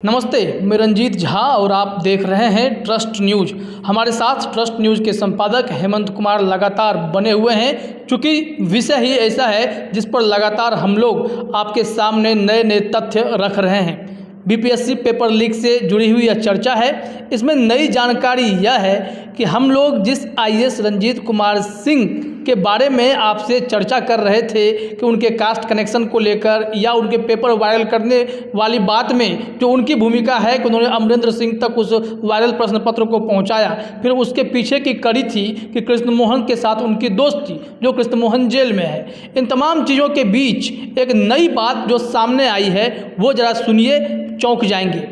नमस्ते, मैं रंजीत झा और आप देख रहे हैं ट्रस्ट न्यूज। हमारे साथ ट्रस्ट न्यूज के संपादक हेमंत कुमार लगातार बने हुए हैं, चूँकि विषय ही ऐसा है जिस पर लगातार हम लोग आपके सामने नए नए तथ्य रख रहे हैं। बीपीएससी पेपर लीक से जुड़ी हुई यह चर्चा है। इसमें नई जानकारी यह है कि हम लोग जिस आईएएस रंजीत कुमार सिंह के बारे में आपसे चर्चा कर रहे थे कि उनके कास्ट कनेक्शन को लेकर या उनके पेपर वायरल करने वाली बात में जो उनकी भूमिका है कि उन्होंने अमरिंदर सिंह तक उस वायरल प्रश्न पत्र को पहुंचाया, फिर उसके पीछे की कड़ी थी कि कृष्ण मोहन के साथ उनकी दोस्ती, जो कृष्ण मोहन जेल में है। इन तमाम चीज़ों के बीच एक नई बात जो सामने आई है वो ज़रा सुनिए, चौंक जाएंगे।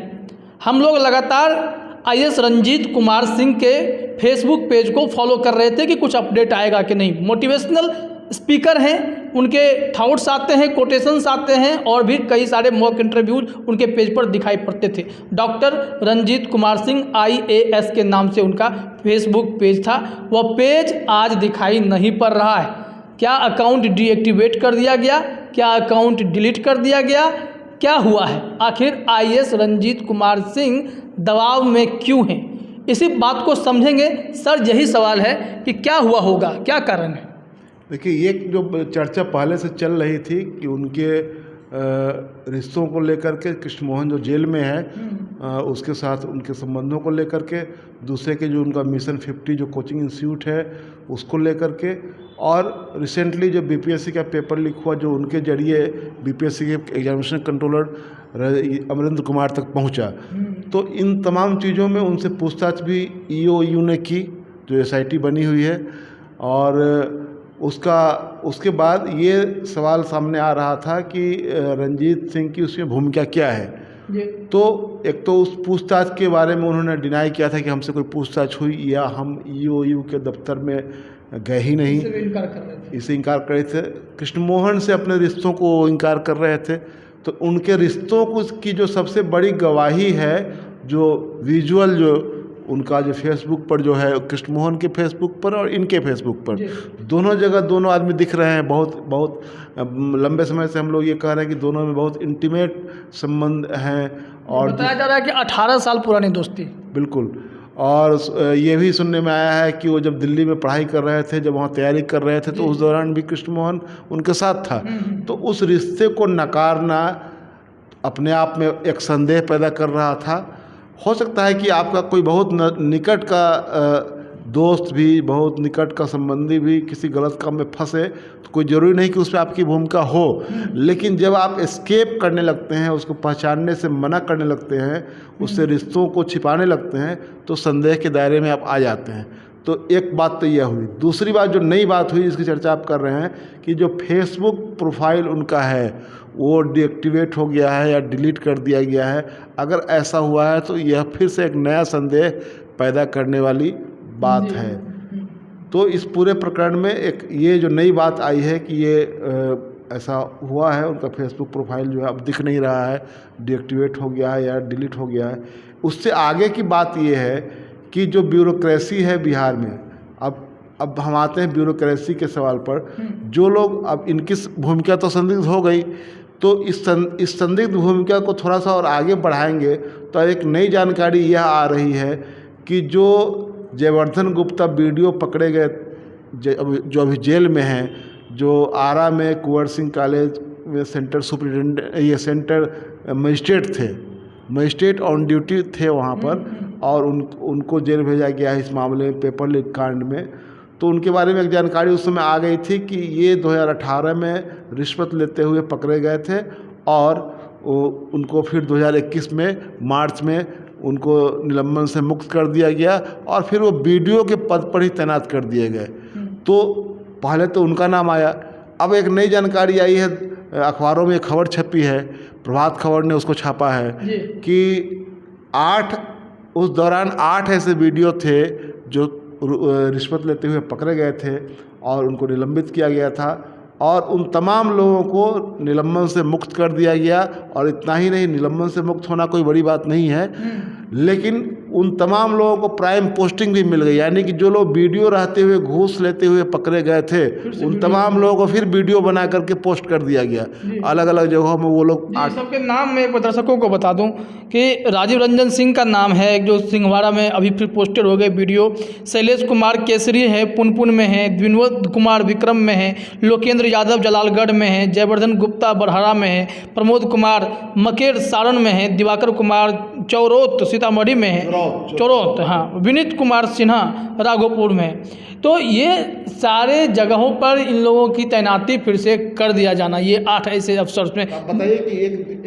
हम लोग लगातार आईएएस रंजीत कुमार सिंह के फेसबुक पेज को फॉलो कर रहे थे कि कुछ अपडेट आएगा कि नहीं। मोटिवेशनल स्पीकर हैं, उनके थॉट्स आते हैं, कोटेशंस आते हैं और भी कई सारे मॉक इंटरव्यूज उनके पेज पर दिखाई पड़ते थे। डॉक्टर रंजीत कुमार सिंह आईएएस के नाम से उनका फेसबुक पेज था। वह पेज आज दिखाई नहीं पड़ रहा है। क्या अकाउंट डीएक्टिवेट कर दिया गया? क्या अकाउंट डिलीट कर दिया गया? क्या हुआ है? आखिर आईएएस रंजीत कुमार सिंह दबाव में क्यों हैं? इसी बात को समझेंगे। सर, यही सवाल है कि क्या हुआ होगा, क्या कारण है? देखिए, ये जो चर्चा पहले से चल रही थी कि उनके रिश्तों को लेकर के, कृष्ण मोहन जो जेल में है उसके साथ उनके संबंधों को लेकर के, दूसरे के जो उनका मिशन 50 जो कोचिंग इंस्टीट्यूट है उसको लेकर के, और रिसेंटली जो बीपीएससी का पेपर लीक हुआ जो उनके जरिए बीपीएससी के एग्जामिनेशन कंट्रोलर अमरिंदर कुमार तक पहुंचा। तो इन तमाम चीज़ों में उनसे पूछताछ भी ईओयू ने की, जो एसआईटी बनी हुई है, और उसके बाद ये सवाल सामने आ रहा था कि रंजीत सिंह की उसमें भूमिका क्या है। तो एक तो उस पूछताछ के बारे में उन्होंने डिनाई किया था कि हमसे कोई पूछताछ हुई या हम ईओयू के दफ्तर में गए ही नहीं, इसे इनकार कर रहे थे। कृष्ण मोहन से अपने रिश्तों को इनकार कर रहे थे। तो उनके रिश्तों की जो सबसे बड़ी गवाही है, जो विजुअल जो उनका जो फेसबुक पर जो है, कृष्ण मोहन के फेसबुक पर और इनके फेसबुक पर दोनों जगह दोनों आदमी दिख रहे हैं। बहुत लंबे समय से हम लोग ये कह रहे हैं कि दोनों में बहुत इंटीमेट संबंध हैं, और बताया जा रहा है कि 18 साल पुरानी दोस्ती। बिल्कुल। और ये भी सुनने में आया है कि वो जब दिल्ली में पढ़ाई कर रहे थे, जब वहाँ तैयारी कर रहे थे, तो उस दौरान भी कृष्ण मोहन उनके साथ था। तो उस रिश्ते को नकारना अपने आप में एक संदेह पैदा कर रहा था। हो सकता है कि आपका कोई बहुत निकट का दोस्त भी, बहुत निकट का संबंधी भी किसी गलत काम में फंसे, तो कोई ज़रूरी नहीं कि उसमें आपकी भूमिका हो। लेकिन जब आप एस्केप करने लगते हैं, उसको पहचानने से मना करने लगते हैं, उससे रिश्तों को छिपाने लगते हैं, तो संदेह के दायरे में आप आ जाते हैं। तो एक बात तो यह हुई। दूसरी बात, जो नई बात हुई जिसकी चर्चा आप कर रहे हैं, कि जो फेसबुक प्रोफाइल उनका है वो डीएक्टिवेट हो गया है या डिलीट कर दिया गया है। अगर ऐसा हुआ है तो यह फिर से एक नया संदेह पैदा करने वाली बात है। तो इस पूरे प्रकरण में एक ये जो नई बात आई है कि ये ऐसा हुआ है, उनका फेसबुक प्रोफाइल जो है अब दिख नहीं रहा है, डीएक्टिवेट हो गया है या डिलीट हो गया है। उससे आगे की बात ये है कि जो ब्यूरोक्रेसी है बिहार में, अब हम आते हैं ब्यूरोक्रेसी के सवाल पर। जो लोग, अब इनकी भूमिका तो संदिग्ध हो गई, तो इस संदिग्ध भूमिका को थोड़ा सा और आगे बढ़ाएंगे तो एक नई जानकारी यह आ रही है कि जो जयवर्धन गुप्ता वीडियो पकड़े गए, जो अभी जेल में हैं, जो आरा में कुंवर सिंह कॉलेज में सेंटर सुपरिटेंडेंट, ये सेंटर मजिस्ट्रेट थे, मजिस्ट्रेट ऑन ड्यूटी थे वहाँ पर, और उनको जेल भेजा गया है इस मामले में, पेपर लीक कांड में। तो उनके बारे में एक जानकारी उस समय आ गई थी कि ये 2018 में रिश्वत लेते हुए पकड़े गए थे, और उनको फिर 2021 में मार्च में उनको निलंबन से मुक्त कर दिया गया, और फिर वो वीडियो के पद पर ही तैनात कर दिए गए। तो पहले तो उनका नाम आया। अब एक नई जानकारी आई है, अखबारों में खबर छपी है, प्रभात खबर ने उसको छापा है कि उस दौरान 8 ऐसे वीडियो थे जो रिश्वत लेते हुए पकड़े गए थे और उनको निलंबित किया गया था, और उन तमाम लोगों को निलंबन से मुक्त कर दिया गया। और इतना ही नहीं, निलंबन से मुक्त होना कोई बड़ी बात नहीं है, लेकिन उन तमाम लोगों को प्राइम पोस्टिंग भी मिल गई, यानी कि जो लोग वीडियो रहते हुए घूस लेते हुए पकड़े गए थे उन तमाम लोगों को फिर वीडियो बना करके पोस्ट कर दिया गया अलग अलग जगहों में। वो लोग सबके नाम मैं दर्शकों को बता दूं कि राजीव रंजन सिंह का नाम है, एक जो सिंहवाड़ा में अभी फिर पोस्टेड हो गए वीडियो। शैलेश कुमार केसरी है, पुनपुन में है। विनोद कुमार विक्रम में है। लोकेंद्र यादव जलालगढ़ में है। जयवर्धन गुप्ता बरहरा में है। प्रमोद कुमार मकेर सारण में है। दिवाकर कुमार चौरोत सीतामढ़ी में है, चौरोत हाँ। विनीत कुमार सिन्हा राघोपुर में है। तो ये सारे जगहों पर इन लोगों की तैनाती फिर से कर दिया जाना, ये 8 ऐसे अफसर में। आप बताइए कि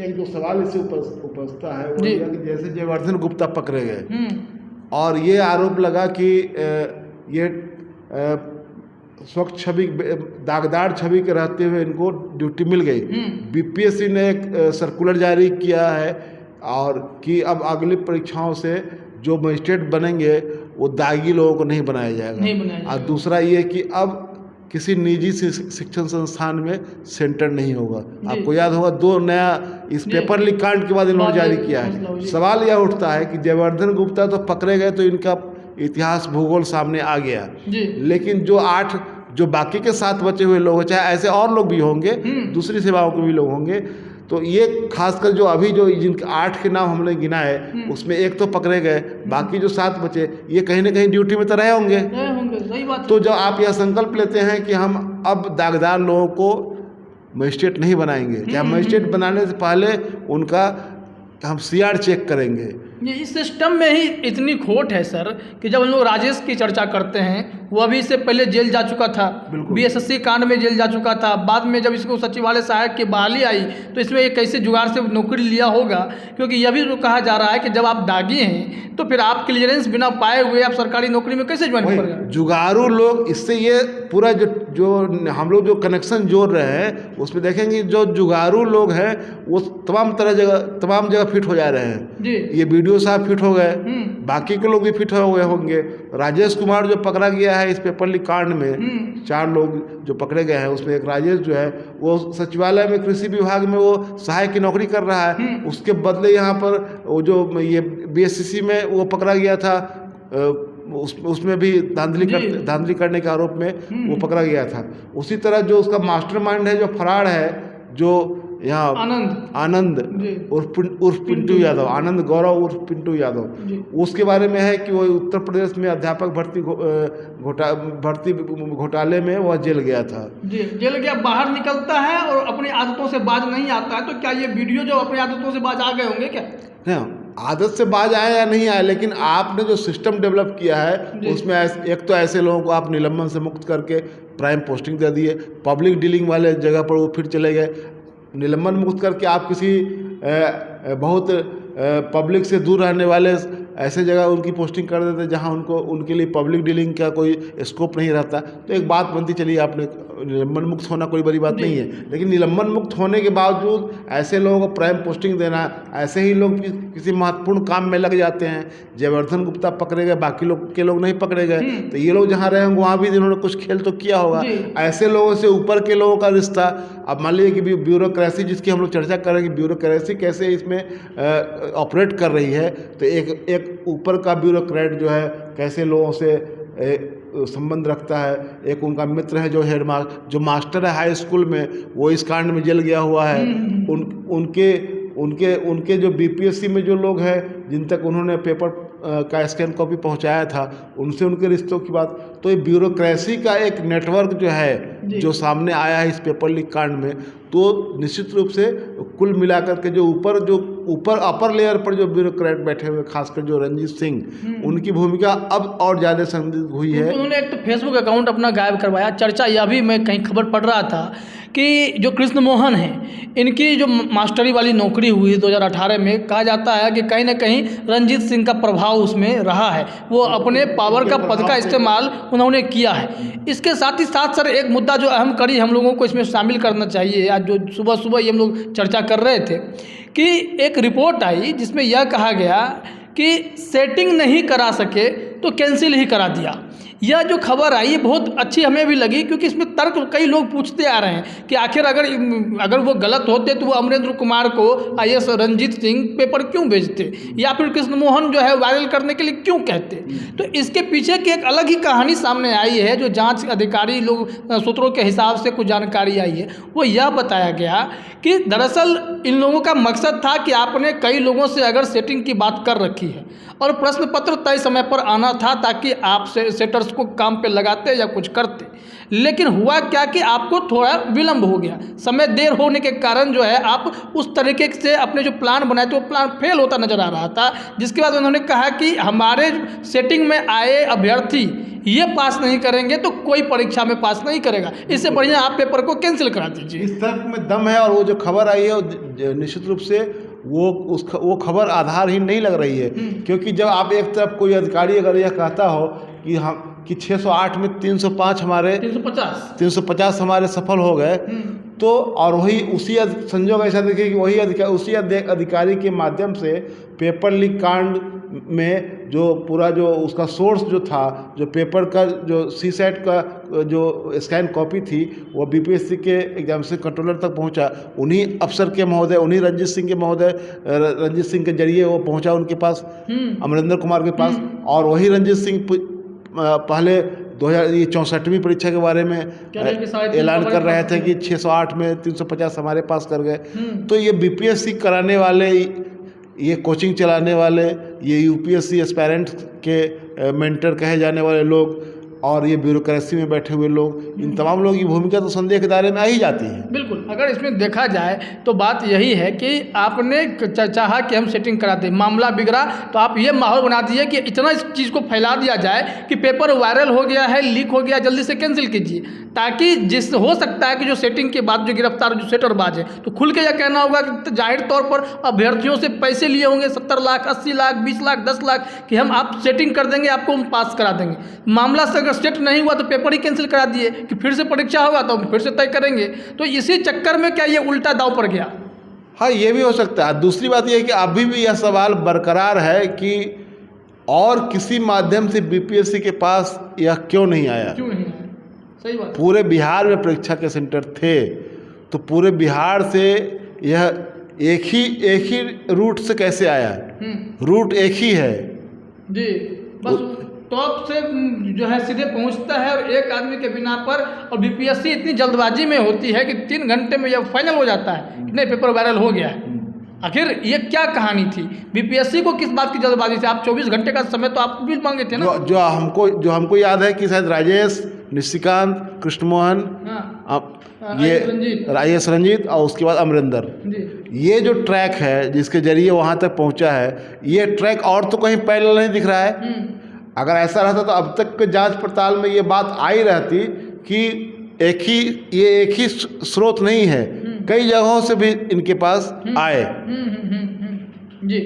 एक जो सवाल इससे उपजता है वो यह कि जैसे जयवर्धन गुप्ता पकड़े गए और ये आरोप लगा कि ये स्वच्छ छवि, दागदार छवि के रहते हुए इनको ड्यूटी मिल गई। बीपीएससी ने एक सर्कुलर जारी किया है और कि अब अगली परीक्षाओं से जो मजिस्ट्रेट बनेंगे वो दागी लोगों को नहीं बनाया जाएगा। और दूसरा ये कि अब किसी निजी शिक्षण संस्थान में सेंटर नहीं होगा। आपको याद होगा 2 नया इस पेपर लीक कांड के बाद इन्होंने जारी किया है। सवाल यह उठता है कि जयवर्धन गुप्ता तो पकड़े गए तो इनका इतिहास भूगोल सामने आ गया, लेकिन जो बाकी के 7 बचे हुए लोग, चाहे ऐसे और लोग भी होंगे, दूसरी सेवाओं के भी लोग होंगे, तो ये खासकर जो अभी जो जिनके 8 के नाम हमने गिनाए उसमें एक तो पकड़े गए, बाकी जो 7 बचे ये कहीं ना कहीं ड्यूटी में तो रहे होंगे। सही बात। तो जब आप यह संकल्प लेते हैं कि हम अब दागदार लोगों को मजिस्ट्रेट नहीं बनाएंगे, क्या मजिस्ट्रेट बनाने से पहले उनका हम सीआर चेक करेंगे। ये इस सिस्टम में ही इतनी खोट है सर कि जब हम लोग राजेश की चर्चा करते हैं, वो अभी इससे पहले जेल जा चुका था, बीएसएससी कांड में जेल जा चुका था। बाद में जब इसको सचिवालय सहायक की बहाली आई तो इसमें एक कैसे जुगाड़ से नौकरी लिया होगा, क्योंकि यह भी तो कहा जा रहा है कि जब आप दागी हैं तो फिर आप क्लियरेंस बिना पाए हुए आप सरकारी नौकरी में कैसे ज्वाइन कर गए। जुगाड़ू लोग, इससे ये पूरा जो हम लोग जो कनेक्शन जोड़ रहे हैं उसमें देखेंगे जो जुगाड़ू लोग हैं वो तमाम जगह फिट हो जा रहे हैं। ये वीडियो साहब फिट हो गए, बाकी के लोग भी फिट हो गए होंगे। राजेश कुमार जो पकड़ा गया है इस पेपर लीक कांड में, 4 लोग जो पकड़े गए हैं उसमें एक राजेश जो है वो सचिवालय में कृषि विभाग में वो सहायक की नौकरी कर रहा है। उसके बदले यहाँ पर वो जो ये बीएससीसी में वो पकड़ा गया था, उसमें भी धांधली करने के आरोप में वो पकड़ा गया था। उसी तरह जो उसका मास्टरमाइंड है जो फरार है, जो यहाँ आनंद उर्फ पिंटू यादव, आनंद गौरव उर्फ पिंटू यादव, उसके बारे में है कि वो उत्तर प्रदेश में अध्यापक भर्ती घोटाले में वह जेल गया था। जेल गया, बाहर निकलता है और अपनी आदतों से बाज नहीं आता है। तो क्या ये वीडियो जो अपनी आदतों से बाज आ गए होंगे क्या? आदत से बाज आए या नहीं आए, लेकिन आपने जो सिस्टम डेवलप किया है उसमें एक तो ऐसे लोगों को आप निलंबन से मुक्त करके प्राइम पोस्टिंग दे दिए, पब्लिक डीलिंग वाले जगह पर वो फिर चले गए। निलंबन मुक्त करके आप किसी बहुत पब्लिक से दूर रहने वाले ऐसे जगह उनकी पोस्टिंग कर देते जहां उनके लिए पब्लिक डीलिंग का कोई स्कोप नहीं रहता। तो एक बात बनती चली, आपने निलंबन मुक्त होना कोई बड़ी बात नहीं है, लेकिन निलंबन मुक्त होने के बावजूद ऐसे लोगों को प्राइम पोस्टिंग देना, ऐसे ही लोग किसी महत्वपूर्ण काम में लग जाते हैं। जयवर्धन गुप्ता पकड़े गए, बाकी लोग नहीं पकड़े गए, तो ये लोग जहाँ रहे होंगे वहाँ भी इन्होंने कुछ खेल तो किया होगा। ऐसे लोगों से ऊपर के लोगों का रिश्ता, अब मान लीजिए कि ब्यूरोक्रेसी जिसकी हम लोग चर्चा कर रहे हैं कि ब्यूरोक्रेसी कैसे इसमें ऑपरेट कर रही है, तो एक ऊपर का ब्यूरोक्रेट जो है कैसे लोगों से संबंध रखता है। एक उनका मित्र है जो मास्टर है हाई स्कूल में, वो इस कांड में जेल गया हुआ है। उनके जो बीपीएससी में जो लोग हैं जिन तक उन्होंने पेपर का स्कैन कॉपी पहुंचाया था, उनसे उनके रिश्तों की बात, तो ये ब्यूरोक्रेसी का एक नेटवर्क जो है जो सामने आया है इस पेपर लीक कांड में, तो निश्चित रूप से कुल मिलाकर के जो ऊपर अपर लेयर पर जो ब्यूरोक्रेट बैठे हुए, खासकर जो रंजीत सिंह, उनकी भूमिका अब और ज़्यादा संदिग्ध हुई है। उन्होंने एक तो फेसबुक अकाउंट अपना गायब करवाया। चर्चा यह भी मैं कहीं खबर पढ़ रहा था कि जो कृष्ण मोहन हैं, इनकी जो मास्टरी वाली नौकरी हुई 2018 में, कहा जाता है कि कहीं ना कहीं रंजीत सिंह का प्रभाव उसमें रहा है। वो अपने पावर का पद का इस्तेमाल उन्होंने किया है। इसके साथ ही साथ सर एक मुद्दा जो अहम कड़ी हम लोगों को इसमें शामिल करना चाहिए, आज जो सुबह सुबह ये हम लोग चर्चा कर रहे थे कि एक रिपोर्ट आई जिसमें यह कहा गया कि सेटिंग नहीं करा सके तो कैंसिल ही करा दिया। यह जो खबर आई है बहुत अच्छी हमें भी लगी, क्योंकि इसमें तर्क कई लोग पूछते आ रहे हैं कि आखिर अगर वो गलत होते तो वो अमरेंद्र कुमार को IAS रंजीत सिंह पेपर क्यों भेजते, या फिर कृष्ण मोहन जो है वायरल करने के लिए क्यों कहते। तो इसके पीछे की एक अलग ही कहानी सामने आई है, जो जांच अधिकारी लोग सूत्रों के हिसाब से कुछ जानकारी आई है। वो यह बताया गया कि दरअसल इन लोगों का मकसद था कि आपने कई लोगों से अगर सेटिंग की बात कर रखी है और प्रश्न पत्र तय समय पर आना था ताकि आप सेटर्स को काम पे लगाते या कुछ करते, लेकिन हुआ क्या कि आपको थोड़ा विलंब हो गया। समय देर होने के कारण जो है आप उस तरीके से अपने जो प्लान बनाए थे वो प्लान फेल होता नजर आ रहा था, जिसके बाद उन्होंने कहा कि हमारे सेटिंग में आए अभ्यर्थी ये पास नहीं करेंगे तो कोई परीक्षा में पास नहीं करेगा, इससे बढ़िया आप पेपर को कैंसिल करा दीजिए। इस तर्क में दम है, और वो जो खबर आई है निश्चित रूप से वो खबर आधारहीन नहीं लग रही है, क्योंकि जब आप एक तरफ कोई अधिकारी अगर यह कहता हो कि 608 में 305 हमारे 350 हमारे सफल हो गए, तो और वही उसी संजोग ऐसा देखिए कि वही उसी अधिकारी के माध्यम से पेपर लीक कांड में जो पूरा जो उसका सोर्स जो था, जो पेपर का जो CSAT का जो स्कैन कॉपी थी वो BPSC के एग्जामिनेशन कंट्रोलर तक पहुंचा, उन्हीं अफसर के महोदय, उन्हीं रंजीत सिंह के जरिए वो पहुंचा उनके पास, अमरेंद्र कुमार के पास। और वही रंजीत सिंह पहले 2064वीं परीक्षा के बारे में ऐलान कर रहे थे कि 608 में 350 हमारे पास कर गए। तो ये BPSC कराने वाले, ये कोचिंग चलाने वाले, ये UPSC एस्पायरेंट के मेंटर कहे जाने वाले लोग और ये ब्यूरोक्रेसी में बैठे हुए लोग, इन तमाम लोगों की भूमिका तो संदेह के दायरे में आ ही जाती है। बिल्कुल, अगर इसमें देखा जाए तो बात यही है कि आपने चाहा कि हम सेटिंग करा दें, मामला बिगड़ा तो आप ये माहौल बना दिए कि इतना इस चीज़ को फैला दिया जाए कि पेपर वायरल हो गया है, लीक हो गया, जल्दी से कैंसिल कीजिए, ताकि जिस हो सकता है कि जो सेटिंग के बाद जो गिरफ्तार जो सेटरबाज है तो खुल के यह कहना होगा कि जाहिर तौर पर अभ्यर्थियों से पैसे लिए होंगे 70 लाख, 80 लाख, 20 लाख, 10 लाख कि हम आप सेटिंग कर देंगे, आपको हम पास करा देंगे। मामला से अगर सेट नहीं हुआ तो पेपर ही कैंसिल करा दिए कि फिर से परीक्षा होगा तो फिर से तय करेंगे। तो इसी चक्कर में क्या ये उल्टा दाव पड़ गया? हाँ, ये भी हो सकता है। दूसरी बात यह है कि अभी भी यह सवाल बरकरार है कि और किसी माध्यम से BPSC के पास यह क्यों नहीं आया। सही बात। पूरे बिहार में परीक्षा के सेंटर थे, तो पूरे बिहार से यह एक ही रूट से कैसे आया? रूट एक ही है जी, बस टॉप से जो है सीधे पहुंचता है और एक आदमी के बिना पर। और BPSC इतनी जल्दबाजी में होती है कि 3 घंटे में यह फाइनल हो जाता है कि नहीं पेपर वायरल हो गया है। आखिर ये क्या कहानी थी? BPSC को किस बात की जल्दबाजी से? आप 24 घंटे का समय तो आप भी मांगे थे ना। जो हमको याद है कि शायद राजेश, निशिकांत, कृष्ण मोहन, ये IAS रंजीत और उसके बाद अमरिंदर, ये जो ट्रैक है जिसके जरिए वहाँ तक पहुँचा है, ये ट्रैक और तो कहीं पैरेलल नहीं दिख रहा है। अगर ऐसा रहता तो अब तक के जांच पड़ताल में ये बात आई रहती कि एक ही स्रोत नहीं है, कई जगहों से भी इनके पास आए। जी,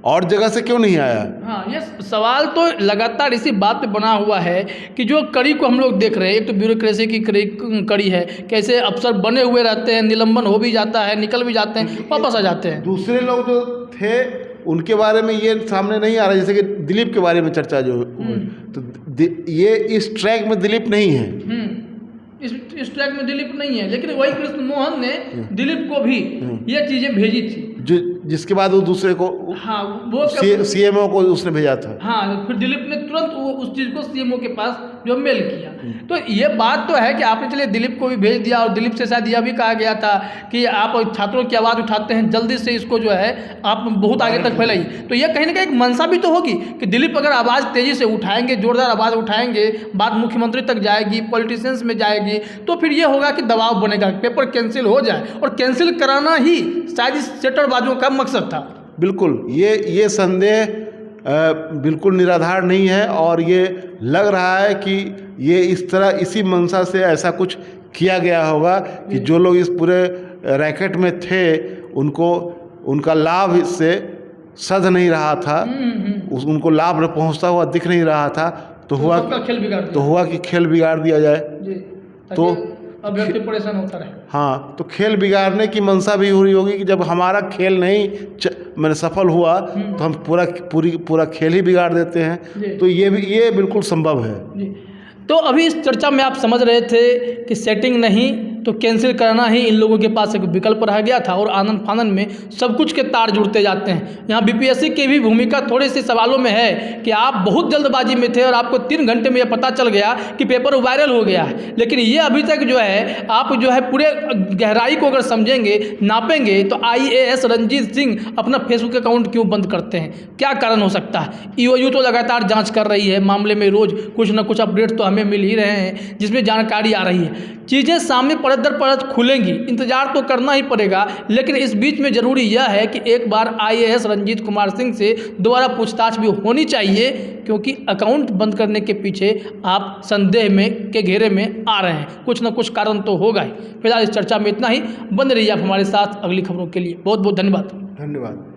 और जगह से क्यों नहीं आया? हाँ, ये सवाल तो लगातार इसी बात पे बना हुआ है कि जो कड़ी को हम लोग देख रहे हैं, एक तो ब्यूरोक्रेसी की कड़ी है, कैसे अफसर बने हुए रहते हैं, निलंबन हो भी जाता है, निकल भी जाते हैं, वापस आ जाते हैं। दूसरे लोग जो थे उनके बारे में ये सामने नहीं आ रहा, जैसे कि दिलीप के बारे में चर्चा जो तो ये इस ट्रैक में दिलीप नहीं है। इस ट्रैक में दिलीप नहीं है, लेकिन वही कृष्ण मोहन ने दिलीप को भी ये चीज़ें भेजी थी, जिसके बाद वो दूसरे को, हाँ, वो CMO को उसने भेजा था। हाँ, फिर दिलीप ने तुरंत वो उस चीज़ को CMO के पास जो मेल किया। तो ये बात तो है कि आपने चलिए दिलीप को भी भेज दिया, और दिलीप से शायद यह भी कहा गया था कि आप छात्रों की आवाज़ उठाते हैं, जल्दी से इसको जो है आप बहुत आगे तक फैलाइए। तो यह कहीं ना कहीं एक मंशा भी तो होगी कि दिलीप अगर आवाज़ तेज़ी से उठाएंगे, जोरदार आवाज़ उठाएंगे, बात मुख्यमंत्री तक जाएगी, पॉलिटिशियंस में जाएगी, तो फिर यह होगा कि दबाव बनेगा, पेपर कैंसिल हो जाए, और कैंसिल कराना ही शायद इस सेटरबाजों का मकसद था। बिल्कुल, ये संदेह बिल्कुल निराधार नहीं है, और ये लग रहा है कि ये इस तरह इसी मंशा से ऐसा कुछ किया गया होगा कि जो लोग इस पूरे रैकेट में थे उनका लाभ इससे सध नहीं रहा था, उनको लाभ पहुंचता हुआ दिख नहीं रहा था, तो हुआ कि खेल बिगाड़ दिया जाए। तो अभ्यर्थी परेशान होता रहे। हाँ, तो खेल बिगाड़ने की मंशा भी हो रही होगी कि जब हमारा खेल नहीं मैंने सफल हुआ तो हम पूरा खेल ही बिगाड़ देते हैं। तो ये बिल्कुल संभव है जी। तो अभी इस चर्चा में आप समझ रहे थे कि सेटिंग नहीं तो कैंसिल करना ही इन लोगों के पास एक विकल्प रह गया था और आनंद फानंद में सब कुछ के तार जुड़ते जाते हैं। यहाँ बीपीएससी की भी भूमिका थोड़े से सवालों में है कि आप बहुत जल्दबाजी में थे और आपको 3 घंटे में यह पता चल गया कि पेपर वायरल हो गया है, लेकिन ये अभी तक जो है आप जो है पूरे गहराई को अगर समझेंगे नापेंगे तो IAS रंजीत सिंह अपना फेसबुक अकाउंट क्यों बंद करते हैं, क्या कारण हो सकता है। EOU तो लगातार जाँच कर रही है, मामले में रोज़ कुछ ना कुछ अपडेट तो हमें मिल ही रहे हैं जिसमें जानकारी आ रही है। चीज़ें सामने परत दर परत खुलेंगी, इंतजार तो करना ही पड़ेगा, लेकिन इस बीच में ज़रूरी यह है कि एक बार IAS रंजीत कुमार सिंह से दोबारा पूछताछ भी होनी चाहिए, क्योंकि अकाउंट बंद करने के पीछे आप संदेह में के घेरे में आ रहे हैं। कुछ ना कुछ कारण तो होगा ही। फिलहाल इस चर्चा में इतना ही। बंद रहिए आप हमारे साथ अगली खबरों के लिए। बहुत बहुत धन्यवाद। धन्यवाद।